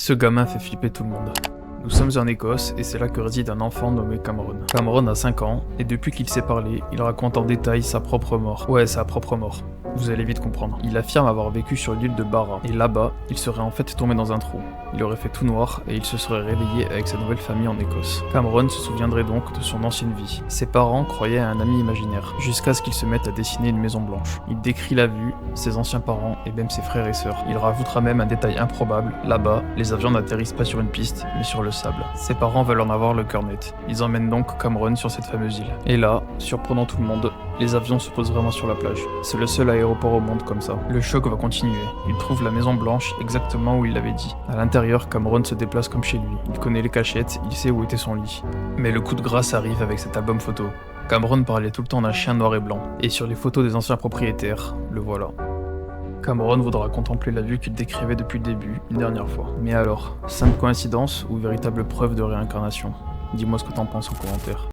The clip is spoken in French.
Ce gamin fait flipper tout le monde. Nous sommes en Écosse et c'est là que réside un enfant nommé Cameron. Cameron a 5 ans et depuis qu'il sait parler, il raconte en détail sa propre mort. Ouais, sa propre mort. Vous allez vite comprendre. Il affirme avoir vécu sur l'île de Barra et là-bas, il serait en fait tombé dans un trou. Il aurait fait tout noir et il se serait réveillé avec sa nouvelle famille en Écosse. Cameron se souviendrait donc de son ancienne vie. Ses parents croyaient à un ami imaginaire, jusqu'à ce qu'ils se mettent à dessiner une maison blanche. Il décrit la vue, ses anciens parents et même ses frères et sœurs. Il rajoutera même un détail improbable, là-bas, les avions n'atterrissent pas sur une piste, mais sur le sable. Ses parents veulent en avoir le cœur net. Ils emmènent donc Cameron sur cette fameuse île. Et là, surprenant tout le monde, les avions se posent vraiment sur la plage. C'est le seul aéroport au monde comme ça. Le choc va continuer. Il trouve la maison blanche exactement où il l'avait dit. À l'intérieur, Cameron se déplace comme chez lui. Il connaît les cachettes, il sait où était son lit. Mais le coup de grâce arrive avec cet album photo. Cameron parlait tout le temps d'un chien noir et blanc. Et sur les photos des anciens propriétaires, le voilà. Cameron voudra contempler la vue qu'il décrivait depuis le début, une dernière fois. Mais alors, simple coïncidence ou véritable preuve de réincarnation? Dis-moi ce que t'en penses en commentaire.